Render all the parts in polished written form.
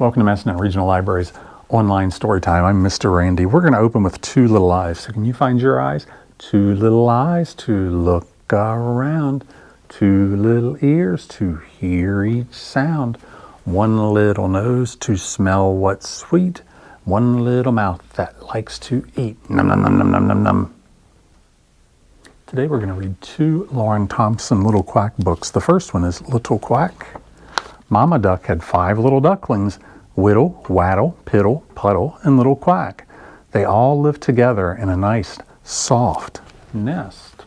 Welcome to Massanutten Regional Library's online story time. I'm Mr. Randy. We're going to open with Two Little Eyes. So can you find your eyes? Two little eyes to look around. Two little ears to hear each sound. One little nose to smell what's sweet. One little mouth that likes to eat. Num, num, num, num, num, num, num. Today we're going to read two Lauren Thompson Little Quack books. The first one is Little Quack. Mama Duck had 5 little ducklings, Whittle, Waddle, Piddle, Puddle, and Little Quack. They all lived together in a nice, soft nest.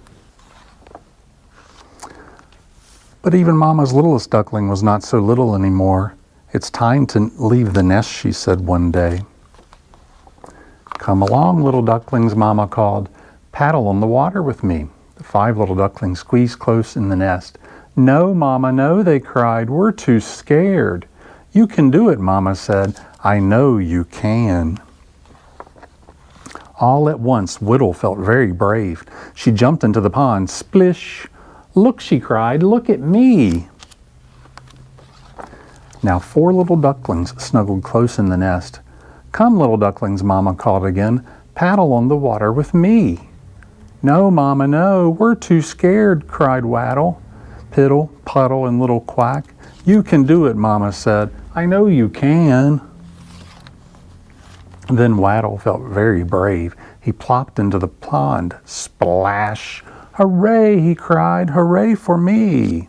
But even Mama's littlest duckling was not so little anymore. It's time to leave the nest, she said one day. Come along, little ducklings, Mama called. Paddle on the water with me. The 5 little ducklings squeezed close in the nest. No, Mama, no, they cried. We're too scared. You can do it, Mama said. I know you can. All at once, Whittle felt very brave. She jumped into the pond. Splish! Look, she cried, look at me. Now 4 little ducklings snuggled close in the nest. Come, little ducklings, Mama called again. Paddle on the water with me. No, Mama, no, we're too scared, cried Waddle, Piddle, Puddle, and Little Quack. You can do it, Mama said. I know you can. Then Waddle felt very brave. He plopped into the pond. Splash! Hooray, he cried. Hooray for me.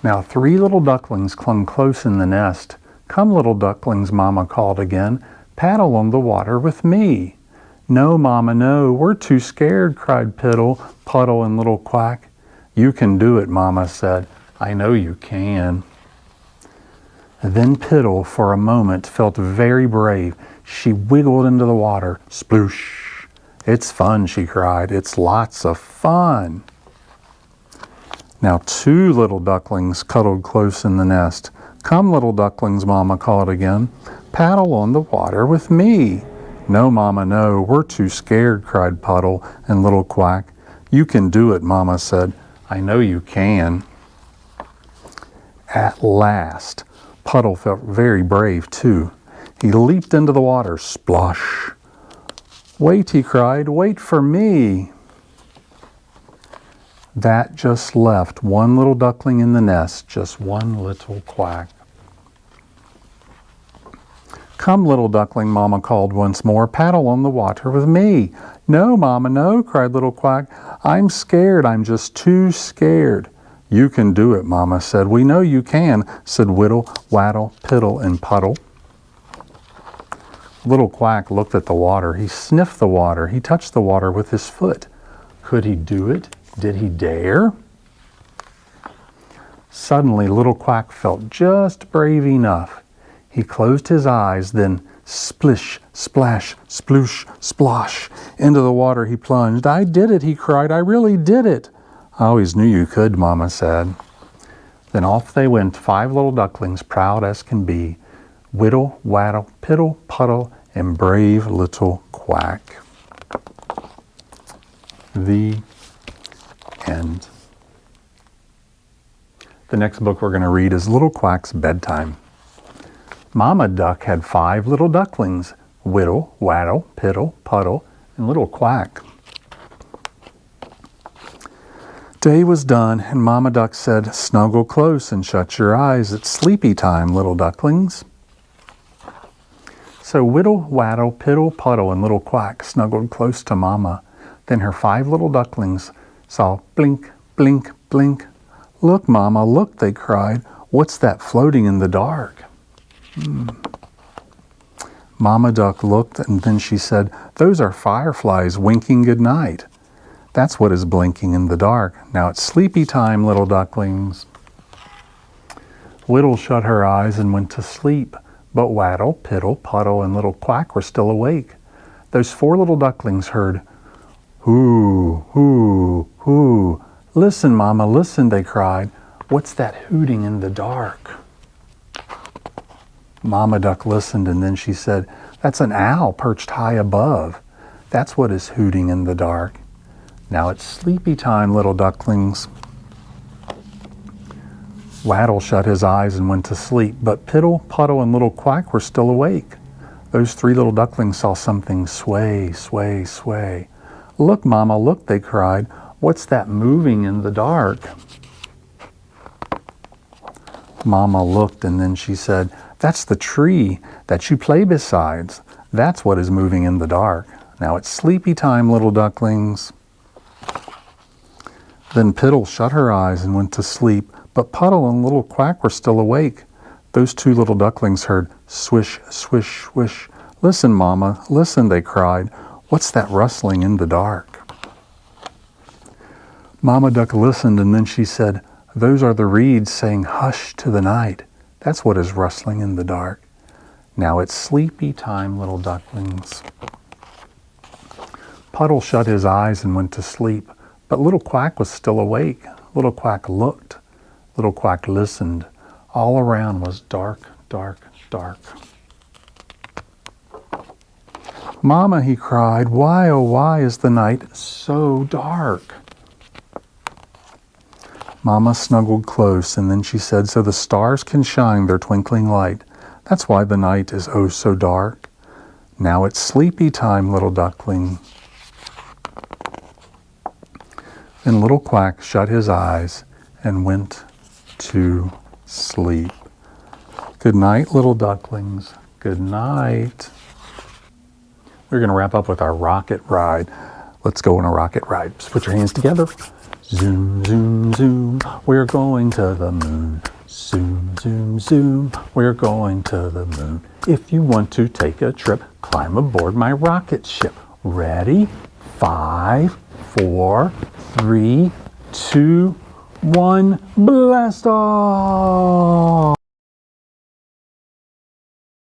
Now 3 little ducklings clung close in the nest. Come, little ducklings, Mama called again. Paddle on the water with me. No, Mama, no, we're too scared, cried Piddle, Puddle, and Little Quack. You can do it, Mama said. I know you can. Then Piddle, for a moment, felt very brave. She wiggled into the water. Sploosh! It's fun, she cried. It's lots of fun. Now 2 little ducklings cuddled close in the nest. Come, little ducklings, Mama called again. Paddle on the water with me. No, Mama, no, we're too scared, cried Puddle and Little Quack. You can do it, Mama said. I know you can. At last, Puddle felt very brave, too. He leaped into the water. Splosh! Wait, he cried, wait for me. That just left 1 little duckling in the nest, just 1 little quack. Come, little duckling, Mama called once more. Paddle on the water with me. No, Mama, no, cried Little Quack. I'm scared. I'm just too scared. You can do it, Mama said. We know you can, said Whittle, Waddle, Piddle, and Puddle. Little Quack looked at the water. He sniffed the water. He touched the water with his foot. Could he do it? Did he dare? Suddenly, Little Quack felt just brave enough. He closed his eyes, then splish, splash, sploosh, splosh. Into the water he plunged. I did it, he cried. I really did it. I always knew you could, Mama said. Then off they went, 5 little ducklings, proud as can be. Whittle, Waddle, Piddle, Puddle, and brave Little Quack. The end. The next book we're going to read is Little Quack's Bedtime. Mama Duck had 5 little ducklings, Whittle, Waddle, Piddle, Puddle, and Little Quack. Day was done, and Mama Duck said, Snuggle close and shut your eyes. It's sleepy time, little ducklings. So Whittle, Waddle, Piddle, Puddle, and Little Quack snuggled close to Mama. Then her 5 little ducklings saw blink, blink, blink. Look, Mama, look, they cried. What's that floating in the dark? Mama Duck looked, and then she said, Those are fireflies winking good night. That's what is blinking in the dark. Now it's sleepy time, little ducklings. Whittle shut her eyes and went to sleep, but Waddle, Piddle, Puddle, and Little Quack were still awake. Those 4 little ducklings heard, Hoo, hoo, hoo. Listen, Mama, listen, they cried. What's that hooting in the dark? Mama Duck listened, and then she said, That's an owl perched high above. That's what is hooting in the dark. Now it's sleepy time, little ducklings. Waddle shut his eyes and went to sleep, but Piddle, Puddle, and Little Quack were still awake. Those three little ducklings saw something sway, sway, sway. "Look, Mama, look," they cried. "What's that moving in the dark?" Mama looked, and then she said, "That's the tree that you play besides. That's what is moving in the dark. Now it's sleepy time, little ducklings." Then Piddle shut her eyes and went to sleep, but Puddle and Little Quack were still awake. Those two little ducklings heard swish, swish, swish. "Listen, Mama, listen," they cried. "What's that rustling in the dark?" Mama Duck listened, and then she said, "Those are the reeds saying hush to the night. That's what is rustling in the dark. Now it's sleepy time, little ducklings." Puddle shut his eyes and went to sleep, but Little Quack was still awake. Little Quack looked. Little Quack listened. All around was dark, dark, dark. "Mama," he cried, "why, oh why is the night so dark?" Mama snuggled close, and then she said, "So the stars can shine their twinkling light. That's why the night is oh so dark. Now it's sleepy time, little duckling." Then Little Quack shut his eyes and went to sleep. Good night, little ducklings. Good night. We're going to wrap up with our rocket ride. Let's go on a rocket ride. Just put your hands together. Zoom, zoom, zoom. We're going to the moon. Zoom, zoom, zoom. We're going to the moon. If you want to take a trip, climb aboard my rocket ship. Ready? 5, 4, 3, 2, 1. Blast off!